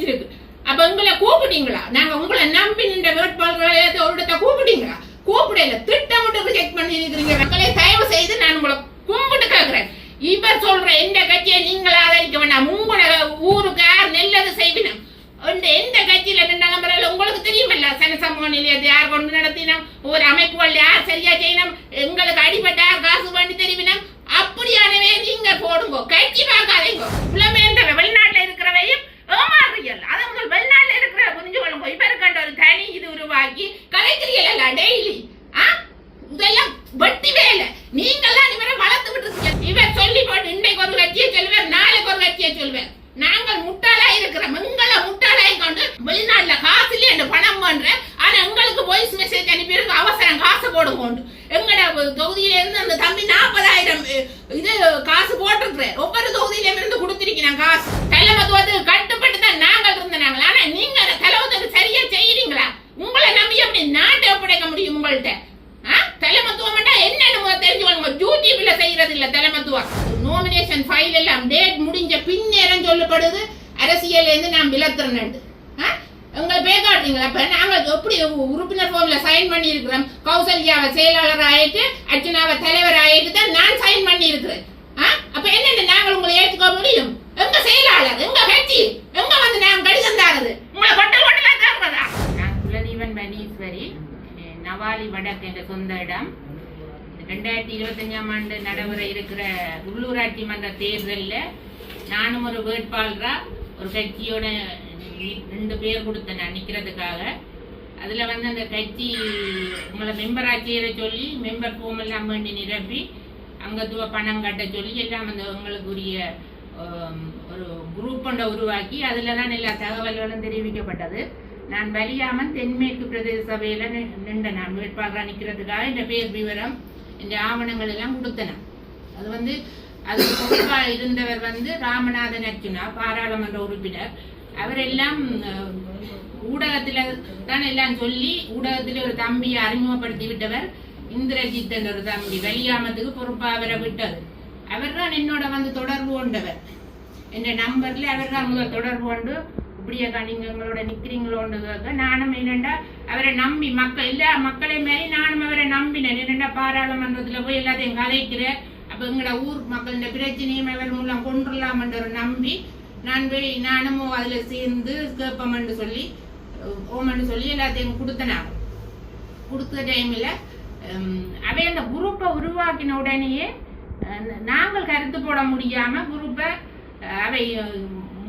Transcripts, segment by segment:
வச்சிருக்கு. அப்ப உங்களை கூப்பிட்டீங்களா? நாங்க உங்களை நம்பி நின்ற வேட்பாளர்களை ஒரு கூப்பிட்டீங்களா? கூப்பிடல, திட்டமிட்டு ரிஜெக்ட் பண்ணி இருக்கிறீங்க. மக்களை தயவு செய்து நான் உங்களை கும்பிட்டு கேட்கிறேன். இப்ப சொல்ற எந்த கட்சியை நீங்கள் ஆதரிக்க வேண்டாம். உங்களோட ஊருக்கு யார் நல்லது செய்வினம், எந்த கட்சியில நின்றாலும் உங்களுக்கு தெரியுமல்ல. சனசமூக நிலையத்தை யார் கொண்டு நடத்தினோம், ஒரு அமைப்புகள் யார் சரியா செய்யணும், எங்களுக்கு அடிப்பட்ட யார் காசு வேண்டி தெரிவினம், அப்படியானவே நீங்க போடுங்க. கட்சி பார்க்காதீங்க. புலமேன்ற வெளிநாட்டுல இருக்கிறவையும் ஏமாறுகள். அதை முதல் வெளிநாட்டுல இருக்கிற புரிஞ்சு கொள்ளுங்க. இப்ப இருக்கின்ற ஒரு தனி இது உருவாக்கி கலைக்கிறீர்கள் டெய்லி. இதெல்லாம் வெட்டி வேலை. நீங்கெல்லாம் இவரை வளர்த்து விட்டு இவர் சொல்லி போட்டு இன்றைக்கு ஒரு கட்சியை சொல்லுவார், நாளைக்கு ஒரு கட்சியை சொல்லுவார். நாங்கள் முட்டாளா இருக்கிறோம். எங்களை முட்டாளாய் கொண்டு வெளிநாட்டுல காசு இல்லையே என்று பணம் பண்ற. ஆனா எங்களுக்கு வாய்ஸ் மெசேஜ் அனுப்பியிருக்கு, அவசரம் காசு போடும் கொண்டு. எங்கட தொகுதியில இருந்து அந்த தம்பி 40,000 இது காசு போட்டிருக்கிறேன். ஒவ்வொரு தொகுதியில இருந்து கொடுத்திருக்கிறேன் காசு. தலைமத்துவத்துக்கு கட்டுப்பட்டு தான் நாங்கள் இருந்தாங்க. ஆனா நீங்க தலைமத்துவத்துக்கு சரியா செய்யறீங்களா? உங்களை நம்பி அப்படி நாட்டை ஒப்படைக்க முடியும் உங்கள்கிட்ட? தலைமத்துவம் என்னன்னு தெரிஞ்சுக்கோங்க. யூடியூப்ல செய்யறது இல்ல தலைமத்துவம். நோமினேஷன் ஃபைல் எல்லாம் டேட் முடிஞ்ச பின்னேரம் சொல்லப்படுது. அரசியல் இருந்து நான் விலத்துறேன். உங்களை பேக்காடுறீங்களா? இப்ப நாங்க எப்படி உறுப்பினர் ஃபார்ம்ல சைன் பண்ணி இருக்கிறோம். கௌசல்யாவை செயலாளர் ஆயிட்டு, அர்ச்சனாவை தலைவர் ஆயிட்டு தான் நான் சைன் பண்ணி இருக்கிறேன். அப்ப என்னென்ன நாங்கள் உங்களை ஏற்றுக்க முடியும்? எங்க செயலாளர், எங்க கட்சி, எங்க வந்து நாங்க கடிதம் தாருது? உங்களை கொட்டல் கொட்டலா தாக்குறதா? நான் குலதீவன் மணீஸ்வரி, நவாலி வடக்கு என்ற சொந்த இடம். 2025ஆம் ஆண்டு நடைபெற இருக்கிற உள்ளூராட்சி மன்ற தேர்தலில் நானும் ஒரு வேட்பாளரா ஒரு கட்சியோட 2 பேர் கொடுத்தேன் நிற்கிறதுக்காக. அதில் வந்து அந்த கட்சி உங்களை மெம்பர் ஆட்சியரை சொல்லி மெம்பர் ஃபார்ம் எல்லாம் வேண்டி நிரப்பி அங்கத்துவ பணம் கட்ட சொல்லி எல்லாம் அந்த உங்களுக்குரிய ஒரு குரூப் ஒன்றை உருவாக்கி அதில் தான் எல்லா தகவல்களும் தெரிவிக்கப்பட்டது. நான் வலியாமன் தென்மேற்கு பிரதேச சபையில நின்ற நான் வேட்பாளராக நிற்கிறதுக்காக இந்த பேர் விவரம் இந்த ஆவணங்கள் எல்லாம் கொடுத்தன. அது வந்து அது பொறுப்பாக இருந்தவர் வந்து ராமநாதன் அர்ச்சுனா, பாராளுமன்ற உறுப்பினர். அவரெல்லாம் ஊடகத்துல தான் எல்லாம் சொல்லி ஊடகத்துல ஒரு தம்பியை அறிமுகப்படுத்தி விட்டவர். இந்திரஜித் என்ற ஒரு தம்பி வலியாமத்துக்கு பொறுப்பாக அவரை விட்டது. அவர் தான் என்னோட வந்து தொடர்பு கொண்டவர். என்ற நம்பர்ல அவர் தான் முதல் தொடர்பு கொண்டு இப்படியாக்கா நீங்க எங்களோட நிக்கிறீங்களோன்னு. நானும் என்னண்டா அவரை நம்பி மக்கள் எல்லா மக்களையும் மாரி நானும் அவரை நம்பினேன். என்னண்டா பாராளுமன்றத்துல போய் எல்லாத்தையும் கதைக்கிறேன். அப்ப எங்களோட ஊர் மக்கள் இந்த பிரச்சனையும் அவர் மூலம் கொண்டுடலாம்ன்ற ஒரு நம்பி நான் போய் நானும் அதுல சேர்ந்து கேட்போம்னு சொல்லி ஓமன்னு சொல்லி எல்லாத்தையும் கொடுத்தனாங்க. கொடுத்த டைம்ல அவை அந்த குரூப்பை உருவாக்கின உடனேயே நாங்கள் கருத்து போட முடியாம குரூப்பை அவை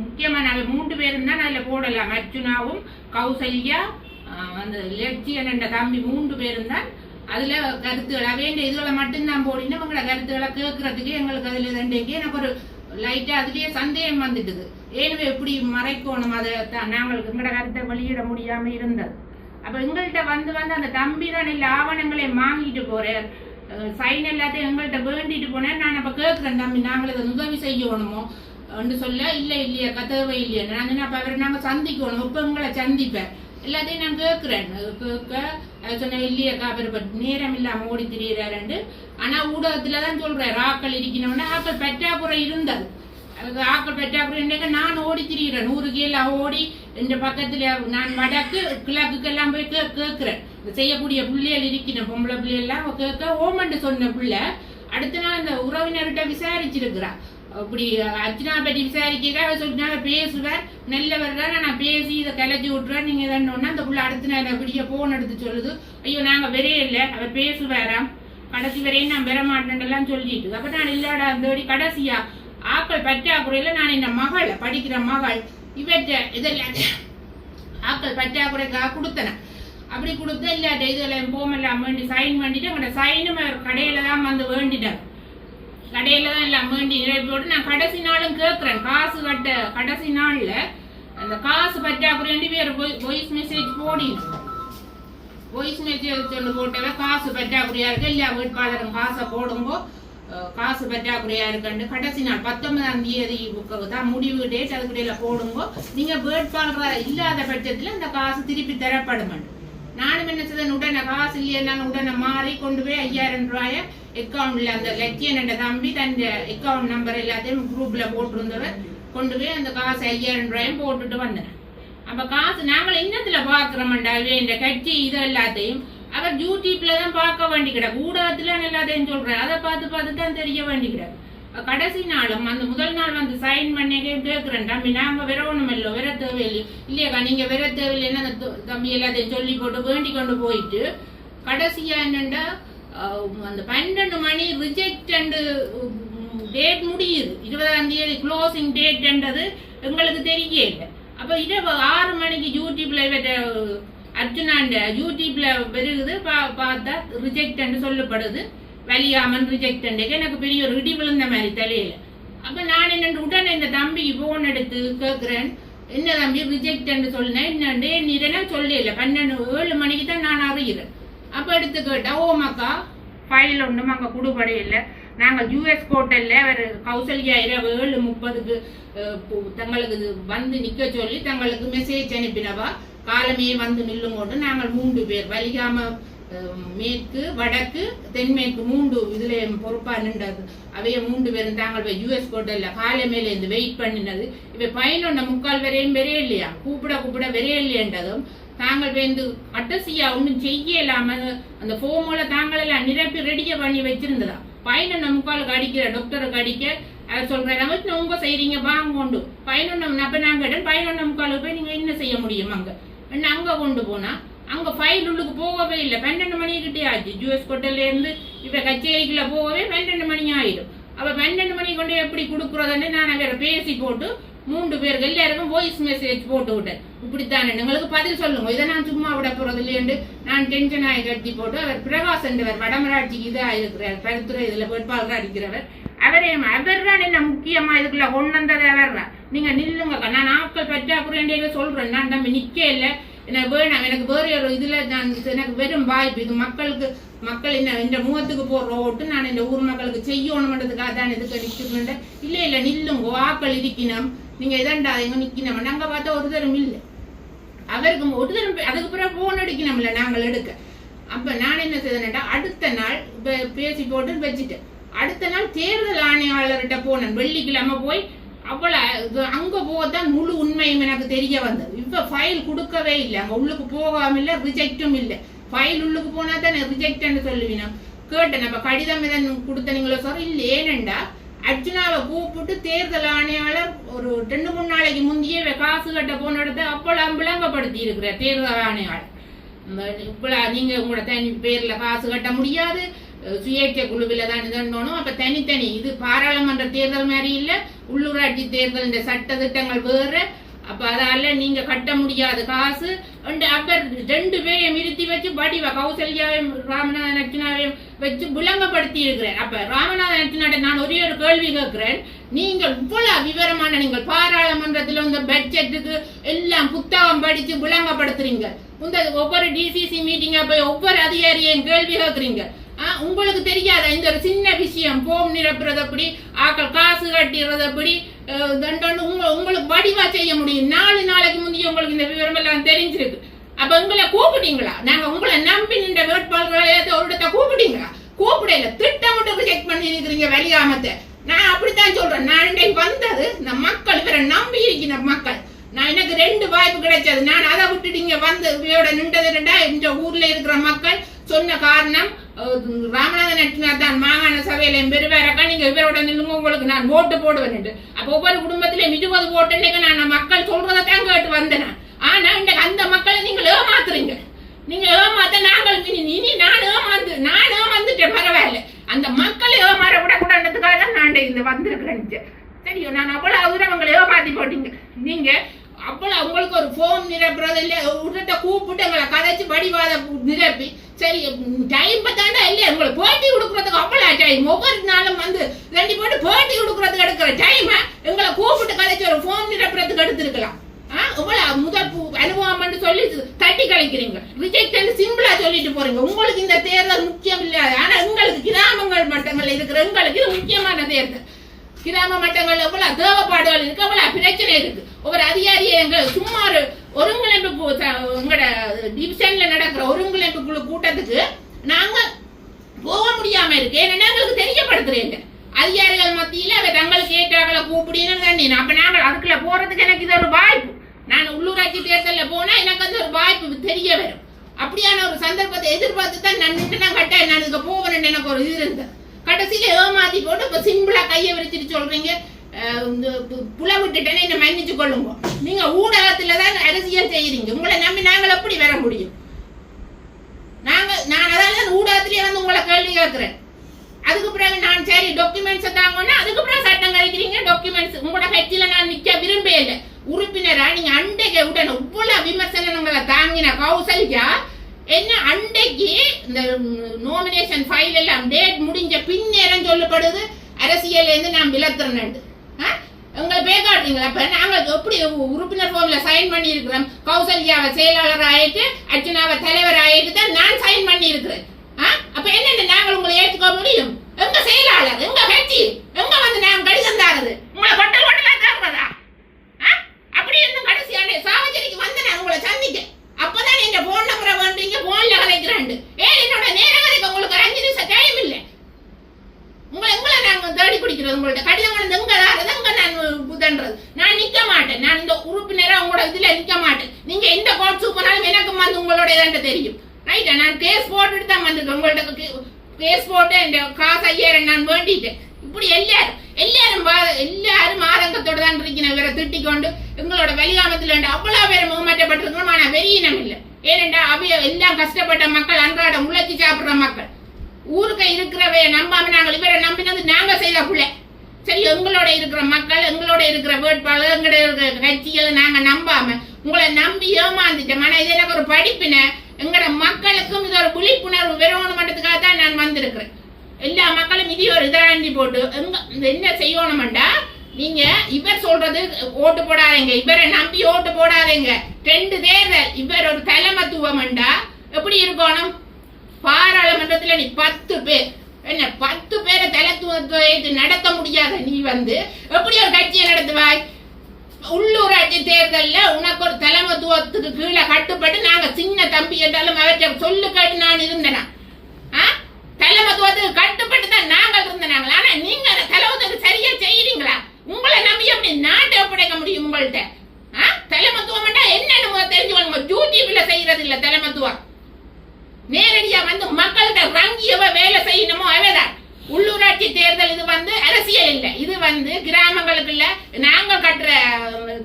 முக்கியமான 3 பேரும் தான் அதுல போடலாம். அர்ச்சுனாவும் கௌசல்யா அந்த லட்சியன் என்ற தம்பி 3 பேரும் தான் அதுல கருத்துக்கள் அவையண்ட இதுகளை மட்டும்தான் போடினா உங்களோட கருத்துக்களை கேட்கறதுக்கு எங்களுக்கு அதுல ரெண்டேக்கு எனக்கு ஒரு லைட்டா அதுலயே சந்தேகம் வந்துட்டுது. ஏனுவே எப்படி மறைக்கணும் அதை நாங்களுக்கு எங்களோட கருத்தை வெளியிட முடியாம இருந்தது. அப்ப எங்கள்கிட்ட வந்து அந்த தம்பி தான் இல்ல ஆவணங்களை வாங்கிட்டு போறார், சைன் எல்லாத்தையும் எங்கள்கிட்ட வேண்டிட்டு போனேன். நான் அப்ப கேட்கிறேன், தம்பி நாங்கள் இதை உதவி செய்யணுமோ என்று சொல்ல இல்லையா கதவை இல்லையா நான் அப்ப அவரை நாங்க சந்திக்கணும், இப்ப உங்களை சந்திப்பேன் எல்லாத்தையும் நான் கேட்கிறேன். கேட்க சொன்ன இல்லையாக்கா அவர் நேரம் இல்லாம ஓடி திரியிறாரு. ஆனா ஊடகத்துலதான் சொல்றாரு ஆக்கள் இருக்கணும்னா ஆக்கள் பற்றாக்குறை இருந்தது. ஆக்கள் பற்றாக்குறை நான் ஓடி திரிகிறேன் 100 கீழே ஓடி இந்த பக்கத்துல நான் வடக்கு கிழக்குக்கெல்லாம் போய் கேட்கிறேன். செய்யக்கூடிய பிள்ளைகள் இருக்கணும் பொம்பளை பிள்ளைகள் கேட்க ஓமண்டு சொன்ன பிள்ளை அடுத்த நாள் அந்த உறவினர்கிட்ட விசாரிச்சிருக்கிறான். அப்படி அர்ச்சனா பற்றி விசாரிக்க சொல்லினா பேசுவேன் நல்லவர் தான் நான் பேசி இதை கலைச்சி விட்டுறேன் நீங்க தானே அந்த புள்ள அடுத்த நாள் அப்படியே போன் எடுத்து சொல்லுது ஐயோ நாங்க வரே இல்லை அவர் பேசுவாராம் கடைசி வரையும் நான் வர மாட்டேன் சொல்லிட்டு. அப்ப நான் இல்லாடா அந்த கடைசியா ஆக்கள் பற்றாக்குறையில நான் இந்த மகளை படிக்கிற மகள் இவற்றை இதெல்லாம் ஆக்கள் பற்றாக்குறைக்காக கொடுத்தன. அப்படி கொடுத்த இல்லாட்ட இதெல்லாம் போமெல்லாம் வேண்டி சைன் பண்ணிட்டு அவங்களோட சைனும் அவர் கடையில தான் வந்து வேண்டிட்டார். கடையில தான் எல்லாம் வேண்டி போட்டு நான் கடைசி நாளும் கேட்கிறேன் காசு கட்ட கடைசி நாள்ல அந்த காசு பற்றாக்குறை வேற வாய்ஸ் மெசேஜ் போடிட்டு வாய்ஸ் மெசேஜ் சொல்லி போட்டவ காசு பற்றாக்குறையா இருக்கு இல்லையா வேட்பாளரும் காசை போடும்போ காசு பற்றாக்குறையா இருக்குன்னு கடைசி நாள் 19ஆம் தேதி தான் முடிவு டேட் அதுக்கிடையில போடும்போ நீங்க வேட்பாளரா இல்லாத பட்சத்துல இந்த காசு திருப்பி தரப்படும். நானும் என்ன செய்தேன் உடனே காசு இல்லையா உடனே மாறி கொண்டு போய் 5000 ரூபாய அக்கௌண்ட்ல அந்த லட்சியன் என்ற தம்பி தன் அக்கௌண்ட் நம்பர் எல்லாத்தையும் குரூப்ல போட்டிருந்தவர் கொண்டு போய் அந்த காசு 5000 ரூபாயும் போட்டுட்டு வந்தேன். அப்ப காசு நாங்கள் இன்னத்துல பாக்குறோம்டா இந்த கட்சி இது எல்லாத்தையும் அவர் யூடியூப்ல தான் பார்க்க வேண்டி கிடக்கு, ஊடகத்துல எல்லாத்தையும் சொல்றேன், அதை பார்த்து தான் தெரிய வேண்டி கிடக்கு. கடைசி நாளும் அந்த முதல் நாள் வந்து சைன் பண்ணி கேட்கிறேன், தம்பி நாங்க விரவணும் இல்லோ விர தேவையில்லை இல்லையாக்கா, நீங்க விர தேவையில்லைன்னா அந்த தம்பி எல்லாத்தையும் சொல்லி போட்டு வேண்டி கொண்டு போயிட்டு கடைசியா என்னண்டா அந்த 12 மணி ரிஜெக்ட் டேட் முடியுது, 20ஆம் தேதி க்ளோசிங் டேட்ன்றது எங்களுக்கு தெரியல. அப்ப இரவு 6 மணிக்கு யூடியூப்ல அர்ஜுனாண்ட யூடியூப்ல வருகுது, பார்த்தா ரிஜெக்ட் சொல்லப்படுது, வலியாமன் ரிஜெக்ட். எனக்கு பெரிய ஒரு இடி விழுந்த மாதிரி தலையில. அப்ப நான் என்ன உடனே இந்த தம்பிக்கு போன் எடுத்து கேட்கிறேன், என்ன தம்பி ரிஜெக்ட் சொன்னேன், என்னண்டு நீரெல்லாம் சொல்லல, 7 மணிக்கு தான் நான் அறிகிறேன். அப்ப எடுத்து கேட்டா, ஓமாக்கா ஃபைல் ஒன்றும் அங்க குடுபடை இல்லை, நாங்கள் யூஎஸ் கோட்டல்ல அவர் கௌசல்யா இரவு 7:30க்கு தங்களுக்கு வந்து நிக்க சொல்லி தங்களுக்கு மெசேஜ் அனுப்பினவா, காலமே வந்து நில்லுங்கோண்டு நாங்கள் 3 பேர் வலிகாம மேற்கு வடக்கு தென்மேற்கு 3 இதுல பொறுப்பா நின்றது. அவைய 3 பேரும் தாங்கள் யூஎஸ் கோட்டல்ல காலமேல இருந்து வெயிட் பண்ணினது. இப்ப 11:45 வரையும் வெறைய இல்லையா, கூப்பிட வெறைய இல்லையன்றதும் தாங்கள் வந்து அட்டசியா ஒன்றும் செய்யலாம அந்த ஃபோமோல தாங்கள் எல்லாம் நிரப்பி ரெடியா பண்ணி வச்சிருந்ததா. 11:45 அடிக்கிற டாக்டருக்கு அடிக்க அவர் சொல்றாரு, உங்க செய்றீங்க வாங்க கொண்டு 11. அப்ப நாங்க 11:45 போய் நீங்க என்ன செய்ய முடியும் அங்க கொண்டு போனா அங்க ஃபைல் உள்ளுக்கு போகவே இல்லை. 12 மணி கிட்டே ஆச்சு. யூஎஸ் கோட்டல்ல இருந்து இப்ப கச்சேரிக்குள்ள போகவே 12 மணி ஆயிடும். அப்ப 12 மணி கொண்டு எப்படி கொடுக்குறதுன்னு நான் வேற பேசி போட்டு 3 பேருக்கு எல்லாருக்கும் வாய்ஸ் மெசேஜ் போட்டு விட்டேன். இப்படித்தானே எங்களுக்கு பதில் சொல்லுங்க, இதை நான் சும்மா விட போறது இல்லையண்டு நான் டென்ஷன் ஆகி கட்டி போட்டு அவர் பிரகாஷ் என்றவர் வடமராட்சிக்கு இதா இருக்கிறார், பருத்துறை இதுல வேட்பாளராக அடிக்கிறவர், அவர் தான் என்ன முக்கியமா இதுக்குள்ள கொண்டு வந்தது அவர் தான். நீங்க நில்லுங்க, நான் ஆட்கள் பற்றாக்குறை சொல்றேன், நான் நம்ம நிக்க இல்லை, எனக்கு வேணாம், எனக்கு வேற ஒரு இதுல நான் எனக்கு வெறும் வாய்ப்பு, இது மக்கள் என்ன இந்த முகத்துக்கு போடுற ஓட்டு நான் இந்த ஊர் மக்களுக்கு செய்யணும்ன்றதுக்காக தான் இதுக்கு நிற்கிறேன். இல்ல நில்லுங்க, ஆக்கள் இருக்கணும், நீங்க இதாண்டா எங்க நிக்கணும். நாங்க பார்த்தா ஒரு தரம் இல்லை, அவருக்கு ஒரு தரம் அதுக்கு பிறகு போன் அடிக்கணும்ல நாங்கள் எடுக்க. அப்ப நான் என்ன செய்தேன்டா, அடுத்த நாள் பேசி போட்டு வச்சுட்டேன். அடுத்த நாள் தேர்தல் ஆணையாளர்கிட்ட போனேன், வெள்ளிக்கிழமை போய் அவ்வளவு அங்க போதான் முழு உண்மையும் எனக்கு தெரிய வந்தது. இப்ப ஃபைல் கொடுக்கவே இல்லை, அங்க உள்ளுக்கு போகாம இல்ல, ரிஜெக்டும் இல்லை. ஃபைல் உள்ளுக்கு போனா தான் ரிஜெக்ட் சொல்லுவீங்க. கேட்டேன், அப்ப கடிதம் எதன் கொடுத்தனீங்களோ சார்? இல்ல, ஏனண்டா அர்ஜுனாவை கூப்பிட்டு தேர்தல் ஆணையாளர் ஒரு 2-3 நாளைக்கு முந்தையே காசு கட்ட போன இடத்த அப்பெல்லாம் விளங்கப்படுத்தி இருக்கிற தேர்தல் ஆணையாளர், இப்பெல்லாம் நீங்க உங்களோட தனி பேர்ல காசு கட்ட முடியாது, சுயேட்சை குழுவில தான் இதணும். அப்ப தனித்தனி இது பாராளுமன்ற தேர்தல் மாதிரி இல்ல, உள்ளூராட்சி தேர்தல் இந்த சட்ட திட்டங்கள் வேற. அப்ப அதால நீங்க கட்ட முடியாத காசு. அப்ப 2 பேரையும் நிறுத்தி வச்சு வடிவ கௌசல்யாவையும் ராமநாதன் அர்ச்சனாவையும் வச்சு விளங்கப்படுத்தி இருக்கிறேன். அப்ப ராமநாதன் அர்ச்சனாட்ட நான் ஒரே ஒரு கேள்வி கேட்கிறேன், நீங்கள் இவ்வளவு விவரமான நீங்கள் பாராளுமன்றத்தில் இந்த பட்ஜெட்டுக்கு எல்லாம் புத்தகம் படிச்சு விளங்கப்படுத்துறீங்க, ஒவ்வொரு டிசிசி மீட்டிங்க போய் ஒவ்வொரு அதிகாரியையும் கேள்வி கேட்கறீங்க, உங்களுக்கு தெரியாத இந்த ஒரு சின்ன விஷயம் போம் நிரப்புறது எப்படி, ஆக்கள் காசு கட்டிடுறது எப்படி, உங்களுக்கு வடிவா செய்ய முடியும். 4 நாளைக்கு முந்தைய உங்களுக்கு இந்த விவரம் எல்லாம் தெரிஞ்சிருக்கு. அப்ப உங்களை கூப்பிட்டீங்களா? நாங்க உங்களை நம்பி நின்ற வேட்பாளர்களை ஒரு இடத்த கூப்பிட்டீங்களா? கூப்பிடல, திட்டமிட்டு செக் பண்ணி இருக்கிறீங்க வெளியாமத்தை. நான் அப்படித்தான் சொல்றேன். நான் இன்றைக்கு வந்தது இந்த மக்கள் இவரை நம்பி இருக்கிற மக்கள். நான் எனக்கு 2 வாய்ப்பு கிடைச்சது, நான் அதை விட்டுட்டீங்க வந்து இவையோட நின்றதுடா. இந்த ஊர்ல இருக்கிற மக்கள் சொன்ன காரணம் ராமநாதன் அர்ச்சனா தான் மாகாண சபையில பெருவாரக்கா நீங்க இவரோட நில்லுங்க, உங்களுக்கு நான் ஓட்டு போடுவேன். அப்ப ஒவ்வொரு குடும்பத்திலும் 20 ஓட்டு நான் மக்கள் சொல்றதான் கேட்டு வந்தேன். ஆனா இன்றைக்கு அந்த மக்களை நீங்க ஏமாத்துறீங்க. நீங்க ஏமாத்த நாங்கள் இனி நான் ஏமாந்துட்டேன், பரவாயில்ல. அந்த மக்களை ஏமாற விடக்கூடாதுக்காக தான் நான் இந்த வந்திருக்கிறேன். சரியோ, நான் அவ்வளவு தூரம் உங்களை ஏமாத்தி போட்டீங்க. நீங்க அவ்வளவு உங்களுக்கு ஒரு போன் நிரப்புறது இல்ல, உடனே கூப்பிட்டு எங்களை கதைச்சு வடிவாத நிரப்பி சரி டைம் பார்த்தாண்டா இல்லையா உங்களுக்கு பேட்டி கொடுக்கறதுக்கு அவ்வளவு டைம். ஒவ்வொரு நாளும் வந்து 2 போட்டு பேட்டி கொடுக்கறதுக்கு எடுக்கிற டைம் எங்களை கூப்பிட்டு கதைச்சு ஒரு போன் நிரப்புறதுக்கு எடுத்திருக்கலாம். முதல் அனுபவம் சொல்லி தட்டி கழிக்கிறீங்க, ரிஜெக்ட் சிம்பிளா சொல்லிட்டு போறீங்க. உங்களுக்கு இந்த தேர்தல் முக்கியம் இல்ல, ஆனா உங்களுக்கு கிராமங்கள் மட்டங்கள் இருக்கிற எங்களுக்கு இது முக்கியமான தேர்தல். கிராம மட்டங்கள் எவ்வளவு தேவைப்பாடுகள் இருக்கு, அவ்வளவு பிரச்சனை இருக்கு. ஒவ்வொரு அதிகாரியை எங்க சும்மா ஒருங்கிணைப்பு உங்களோட டிவிஷன்ல நடக்கிற ஒருங்கிணைப்பு குழு கூட்டத்துக்கு நாங்க போக முடியாம இருக்கு. ஏன்னா எங்களுக்கு தெரியப்படுத்துறீங்க அதிகாரிகள் மத்தியில அவ தங்களுக்கு ஏற்றாக்களை கூப்பிடுன்னு. அப்ப நாங்கள் அதுக்குள்ள போறதுக்கு எனக்கு இது ஒரு வாய்ப்பு. நான் உள்ளூராட்சி தேர்தலில் போனா எனக்கு அந்த ஒரு வாய்ப்பு தெரிய வரும். அப்படியான ஒரு சந்தர்ப்பத்தை எதிர்பார்த்து தான் நான் நின்று நான் கட்ட நான் இதுக்கு போவேன்னு எனக்கு ஒரு இது இருந்தது. கடைசியில ஏமாத்தி போட்டு இப்ப சிம்பிளா கையை விரிச்சிட்டு சொல்றீங்க புல விட்டுட்டேன்னு என்ன மன்னிச்சு கொள்ளுங்க. நீங்க ஊடகத்துலதான் அரசியல் செய்யறீங்க. உங்களை நம்பி நாங்கள் எப்படி வர முடியும்? நான் அதான் ஊடகத்திலேயே வந்து உங்களை கேள்வி கேட்கிறேன். அதுக்கு பிறகு நான் சரி டாக்குமெண்ட்ஸ் தாங்கன்னா அதுக்கு பிறகு சட்டம் கழிக்கிறீங்க. டாக்குமெண்ட்ஸ் உங்களோட கட்சியில நான் நிக்க விரும்பவே இல்லை. உறுப்பினரா நீங்க அண்டைக்கு உடனே இவ்வளவு விமர்சனங்களை தாங்கின கௌசல்யா என்ன அண்டைக்கு இந்த நோமினேஷன் ஃபைல் எல்லாம் டேட் முடிஞ்ச பின்னேரம் சொல்லப்படுது அரசியல் இருந்து நான் விலத்துறேன். உங்களை பேக்காடுறீங்களா? அப்ப நாங்க எப்படி உறுப்பினர் ஃபார்ம்ல சைன் பண்ணி இருக்கிறோம்? கௌசல்யாவை செயலாளர் ஆயிட்டு அர்ச்சனாவை தலைவர் ஆயிட்டு தான் நான் சைன் பண்ணி இருக்கிறேன். அப்ப என்ன நாங்கள் உங்களை ஏற்றுக்க முடியும்? எங்க செயலாளர் எங்க கட்சி எங்க வந்து நாங்க கடிதம் தாருது உங்களை கொட்டல் கொட்டலா தாக்குறதா? அப்படி இருந்தும் கடைசியான சாவச்சேரிக்கு வந்து நான் உங்களை சந்திக்க அப்பதான் என் போன் நம்பரை வேண்டீங்க போன்ல கலைக்கிறேன். ஏன் என்னோட நேரம் கலைக்க உங்களுக்கு ஒரு 5 நிமிஷம் டைம் இல்லை. உங்களை நாங்க தேடி பிடிக்கிறது உங்கள்ட்ட கடிதம் கொண்டு எங்க தாரது எங்க நான் புதன்றது. நான் நிக்க மாட்டேன். நான் இந்த உறுப்பினரா உங்களோட இதுல நிக்க மாட்டேன். நீங்க எந்த கோர்ட் சூப்பராலும் எனக்கு வந்து உங்களோட இதாண்ட தெரியும். ரைட்டா? நான் கேஸ் போட்டுட்டு தான் வந்திருக்கேன். உங்கள்ட்ட கேஸ் போட்டு இந்த காசு 5000 நான் வேண்டிட்டேன். இப்படி எல்லாரும் ஆதங்கத்தோட தான் இருக்கிறேன். இவரை திட்டிக்கொண்டு எங்களோட வெளிகாமத்துல அவ்வளவு பேர் முகமாற்றப்பட்டிருக்கணும். ஆனா வெறியினம் இல்லை. ஏனென்றா அவைய எல்லாம் கஷ்டப்பட்ட மக்கள், அன்றாட உழைச்சி சாப்பிடுற மக்கள், ஊருக்கு இருக்கிறவே நம்பாம நாங்கள் இவரை நம்பினது நாங்க செய்த பிள்ளை. சரி, எங்களோட இருக்கிற மக்கள், எங்களோட இருக்கிற வேட்பாளர், எங்களோட இருக்கிற கட்சிகளை நாங்க நம்பாம உங்களை நம்பி ஏமாந்துட்டோம். ஆனா இது எனக்கு ஒரு படிப்பின எங்களோட மக்களுக்கும் இது ஒரு விழிப்புணர்வு வரணுமன்றதுக்காக தான் நான் வந்திருக்கிறேன். எல்லா மக்களும் இது ஒரு இதாண்டி போட்டு என்ன செய்யணும்டா, நீங்க இவர் சொல்றது ஓட்டு போடாதீங்க, இவரை நம்பி ஓட்டு போடாதீங்க. 2 தேர்தல் இவர் ஒரு தலைமத்துவம்டா எப்படி இருக்கணும்? பாராளுமன்றத்துல நீ 10 பேர் என்ன 10 பேரை தலைத்துவத்தை நடத்த முடியாத நீ வந்து எப்படி ஒரு கட்சியை நடத்துவாய்? உள்ளூராட்சி தேர்தல்ல உனக்கு ஒரு தலைமத்துவத்துக்கு கீழே கட்டுப்பட்டு நாங்க சின்ன தம்பி என்றாலும் அவற்றை சொல்லு கேட்டு நான் இருந்தேனா? தலைமத்துவத்துக்கு கட்டுப்பட்டு தான் நாங்கள் இருந்தனாங்களா? ஆனா நீங்க தலைமத்துவத்துக்கு சரியா செய்யறீங்களா? உங்களை நம்பி எப்படி நாட்டை ஒப்படைக்க முடியும் உங்கள்கிட்ட? தலைமத்துவம் என்னன்னு தெரிஞ்சுக்கோங்க. யூடியூப்ல செய்யறது இல்ல தலைமத்துவம். நேரடியா வந்து மக்கள்கிட்ட ரங்கியவ வேலை செய்யணுமோ அவைதான். உள்ளூராட்சி தேர்தல் இது வந்து அரசியல் இல்லை. இது வந்து கிராமங்களுக்கு இல்ல, நாங்க கட்டுற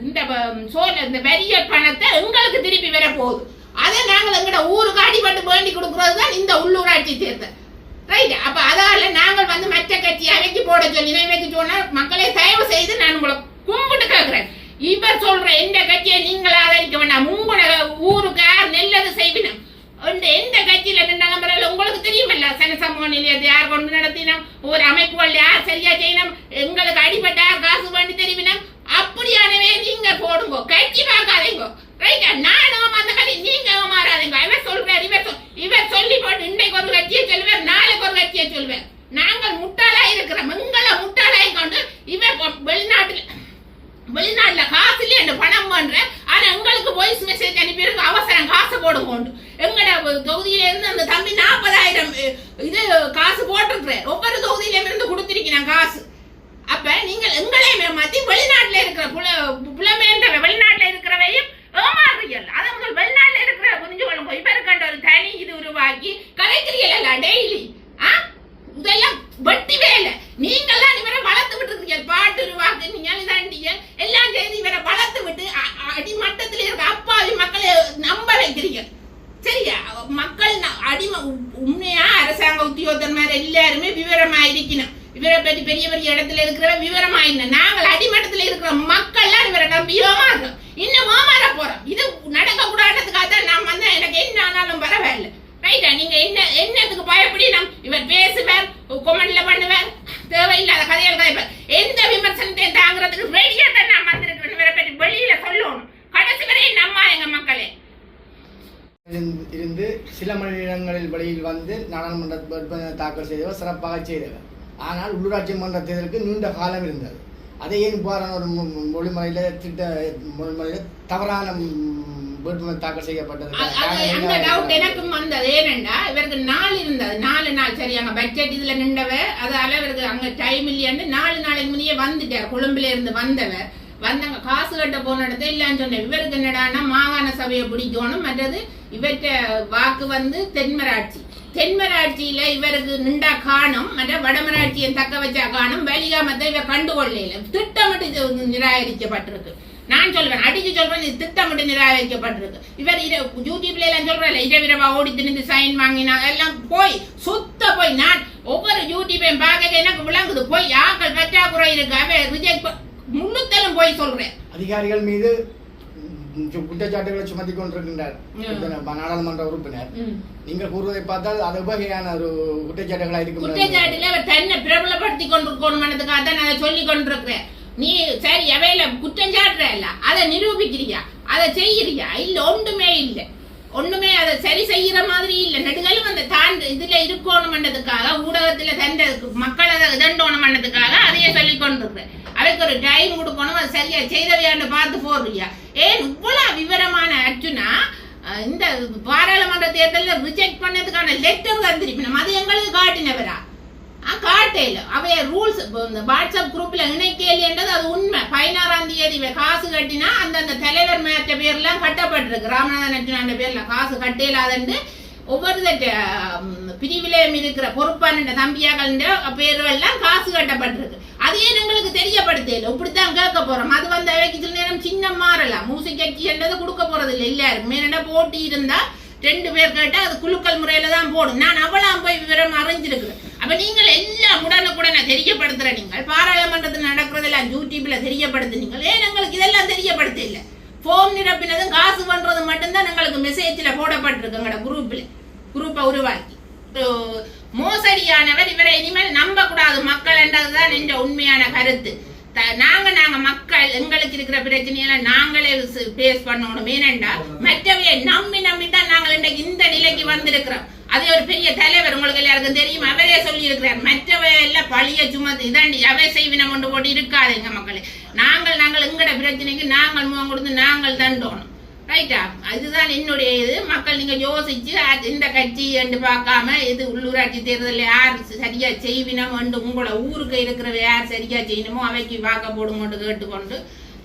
இந்த வரிய பணத்தை எங்களுக்கு திருப்பி வர போகுது. அதை நாங்கள் எங்கட ஊருக்கு அடிபட்டு வேண்டி கொடுக்கறது தான் இந்த உள்ளூராட்சி தேர்தல். ரைட்? அப்ப அதால நாங்கள் வந்து மற்ற கட்சி அவைக்கு போட சொல்லி இவைக்கு சொன்னா மக்களை தயவு செய்து நான் உங்களை கும்பிட்டு கேட்கிறேன். இவர் சொல்ற எந்த கட்சியை நீங்கள் ஆதரிக்க வேண்டாம். உங்களோட ஊருக்கு நல்லது செய்வினம். எந்த கட்சியில நின்றாலும் உங்களுக்கு தெரியுமல்ல, சனசமூக நிலையத்தை யார் கொண்டு நடத்தினோம், ஒரு அமைப்புகள் யார் சரியா செய்யணும், எங்களுக்கு அடிபட்ட யார் காசு வேண்டி தெரிவினோம். அப்படியானவே நீங்க போடுங்க, கட்சி பார்க்காதீங்க. ரைட்டா? நானும் அந்த கட்சி நீங்க மாறாதீங்க. இவர் சொல்லி போட்டு இன்றைக்கு ஒரு கட்சியை சொல்லுவார், நாளைக்கு ஒரு கட்சியை சொல்லுவார். நாங்கள் முட்டாளா இருக்கிறோம். எங்களை முட்டாளாய் கொண்டு இவர் வெளிநாட்டுல காசு இல்லையா பணம் பண்ற, ஆனா எங்களுக்கு வாய்ஸ் மெசேஜ் அனுப்பி அவசரம் காசு போடுங்க. எங்கட தொகுதியில இருந்து அந்த தம்பி 40,000 இது காசு போட்டிருக்கிறேன். ஒவ்வொரு தொகுதியில இருந்து கொடுத்திருக்கிறேன் காசு. அப்ப நீங்கள் எங்களையுமே மாத்தி வெளிநாட்டுல இருக்கிற புலமேன்ற வெளிநாட்டுல இருக்கிறவையும் ஏமாறுறீர்கள். அதை முதல் வெளிநாட்டுல இருக்கிற புரிஞ்சு கொள்ளுங்க. இப்ப இருக்கின்ற ஒரு தனி இது உருவாக்கி கலைக்கிறீர்கள் டெய்லி. இதெல்லாம் வெட்டி வேலை. நீங்கெல்லாம் இவரை வளர்த்து விட்டு இருக்கீங்க. பாட்டு உருவாக்கு நீங்க எல்லாம் செய்து இவரை வளர்த்து விட்டு அடிமட்டத்தில் இருக்க அப்பாவி மக்களை நம்ப வைக்கிறீங்க. சரியா? மக்கள் அடிமை உண்மையா அரசாங்க உத்தியோகத்தன்மார் எல்லாருமே விவரமா இருக்கணும். இவரை பற்றி பெரிய பெரிய இடத்துல இருக்கிற விவரமா என்ன, நாங்கள் அடிமட்டத்தில் இருக்கிற மக்கள்லாம் இவரை நம்பி ஏமாறுறோம். இன்னும் ஏமாற போறோம். இது நடக்க கூடாதுக்காக தான் நான் வந்து எனக்கு என்ன ஆனாலும் பரவாயில்ல. ரைட்டா? நீங்க என்னத்துக்கு பயப்படினோம்? இவர் பேசுவார், கொமெண்ட்ல பண்ணுவார், தேவையில்லாத கதைகள் கதைப்பார். எந்த விமர்சனத்தை தாங்கிறதுக்கு ரெடியா தான் நான் வந்திருக்கிறேன். இவரை பற்றி வெளியில சொல்லணும். கடைசி வரை நம்ம எங்க மக்களே இருந்து சில மணி நேரங்களில் வெளியில் வந்து நாடாளுமன்ற தாக்கல் செய்தவர் சிறப்பாக செய்தவர். ஆனால் உள்ளூராட்சி மன்ற தேர்தலுக்கு நீண்ட காலம் இருந்தது. அதை ஏன் இவ்வாறான ஒரு மொழிமுறையில் தவறான வேட்புமனு தாக்கல் செய்யப்பட்டது? அந்த டவுட் எனக்கும் வந்தது. ஏனென்றா இவருக்கு 4 இருந்தது. 4 நாள் சரி அங்க பட்ஜெட் இதுல நின்றவர், அதால இவருக்கு அங்க டைம் இல்லையாண்டு 4 நாளைக்கு முன்னே வந்துட்டார். கொழும்புல இருந்து வந்தவர் வந்தாங்க காசு கட்ட போன இடத்த இல்லன்னு சொன்னேன். இவருக்கு என்னடான்னா மாகாண சபையை பிடிக்கணும், மற்றது இவற்ற வாக்கு வந்து தென்மராட்சியில இவருக்கு நின்றா காணும், மற்ற வடமராட்சியை தக்க வச்சா காணும், வலிகாமத்தை இவ கண்டுகொள்ள திட்டமிட்டு நிராகரிக்கப்பட்டிருக்கு. நான் சொல்றேன், அடிச்சு சொல்றேன், இது திட்டமிட்டு நிராகரிக்கப்பட்டிருக்கு. இவர் யூடியூப்ல எல்லாம் சொல்றேன், இரவிரவா ஓடி திணிந்து சைன் வாங்கினாங்க எல்லாம் போய் நான் ஒவ்வொரு யூடியூபையும் பார்க்க எனக்கு விளங்குது. போய் ஆக்கள் பற்றாக்குறை இருக்கு, அவ ரிஜெக்ட் முன்னுத்தலும் போய் சொல்றேன். அதிகாரிகள் மீது குற்றச்சாட்டுகளை சுமத்தி கொண்டிருக்கின்றார் நாடாளுமன்ற உறுப்பினர். நீங்கள் கூறுவதை பார்த்தால் அது வகையான ஒரு குற்றச்சாட்டுகளா இருக்கு. குற்றச்சாட்டுல அவர் தன்னை பிரபலப்படுத்தி கொண்டிருக்கணும்ன்றதுக்காக தான் நான் சொல்லி கொண்டிருக்கிறேன். நீ சரி அவையில குற்றம் சாட்டுற இல்ல, அதை நிரூபிக்கிறியா, அதை செய்யறியா? இல்ல, ஒண்ணுமே அதை சரி செய்யற மாதிரி இல்ல. நெடுகளும் அந்த இதுல இருக்கணும்ன்றதுக்காக ஊடகத்துல தந்த மக்களை இதண்டோணும்ன்றதுக்காக அதையே சொல்லி கொண்டிருக்கிறேன். அதுக்கு ஒரு டைம் கொடுக்கணும், அது சரியா செய்தவையான்னு பார்த்து போடுறியா? ஏன் இவ்வளவு விவரமான அர்ஜுனா இந்த பாராளுமன்ற தேர்தலில் ரிஜெக்ட் பண்ணதுக்கான லெட்டர் வந்திருக்கணும். அது எங்களுக்கு காட்டினவரா? காட்டையில அவைய ரூல்ஸ் வாட்ஸ்அப் குரூப்ல இணைக்கலைன்றது அது உண்மை. 16ஆம் தேதி காசு கட்டினா அந்த தலைவர் மேற்ற பேர்லாம் கட்டப்பட்டிருக்கு. ராமநாதன் அர்ஜுனா பேர்ல காசு கட்டலாதுன்னு ஒவ்வொரு பிரிவிலையும் இருக்கிற பொறுப்பான தம்பியாக்கள் பேர்கள் எல்லாம் காசு கட்டப்பட்டிருக்கு. அதையே எங்களுக்கு தெரியப்படுத்தல. இப்படித்தான் கேட்க போறோம். அது வந்து அவைக்கு சில நேரம் சின்ன மாறலாம். மூசி கட்சி என்றது கொடுக்க போறது இல்லை. எல்லாரும் மேல போட்டி இருந்தா 2 பேர் கேட்டா அது குழுக்கள் முறையில தான் போடும். நான் அவளாம் போய் விவரம் அறிஞ்சிருக்கிறேன். அப்ப நீங்கள் எல்லாம் உடனுக்குடனே தெரியப்படுத்துற, நீங்கள் பாராளுமன்றத்தில் நடக்கிறதெல்லாம் யூடியூப்ல தெரியப்படுத்துனீங்க. ஏன் எங்களுக்கு இதெல்லாம் தெரியப்படுத்த இல்லை? போம் நிரப்பினதும் காசு பண்றது மட்டும்தான் எங்களுக்கு மெசேஜ்ல போடப்பட்டிருக்கு. எங்களோட குரூப்பை உருவாக்கி மோசடியானவர் இவரை இனிமேல் நம்ப கூடாது மக்கள் என்றதுதான் என்ற உண்மையான கருத்து. நாங்க மக்கள் எங்களுக்கு இருக்கிற பிரச்சனையில நாங்களே பேஸ் பண்ணணும். ஏனென்றா மற்றவையை நம்பிதான் நாங்கள் இன்றைக்கு இந்த நிலைக்கு வந்திருக்கிறோம். அது ஒரு பெரிய தலைவர், உங்களுக்கு எல்லாருக்கும் தெரியும், அவரே சொல்லி இருக்கிறார். மற்றவையெல்லாம் பழிய சுமத்து இதாண்டி அவை செய்வினம் கொண்டு போட்டு இருக்காதுங்க மக்களே. நாங்கள் எங்கட பிரச்சனைக்கு நாங்கள் முகம் கொடுத்து நாங்கள் தண்டோணும். ரைட்டா? இதுதான் என்னுடைய இது. மக்கள் நீங்க யோசிச்சு இந்த கட்சி என்று பார்க்காம இது உள்ளூராட்சி தேர்தலில் யார் சரியா செய்வினம் என்று உங்களை ஊருக்கு இருக்கிற யார் சரியா செய்யணுமோ அவைக்கு வாக்க போடுங்கொண்டு கேட்டுக்கொண்டு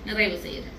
நிறைவு செய்யுது.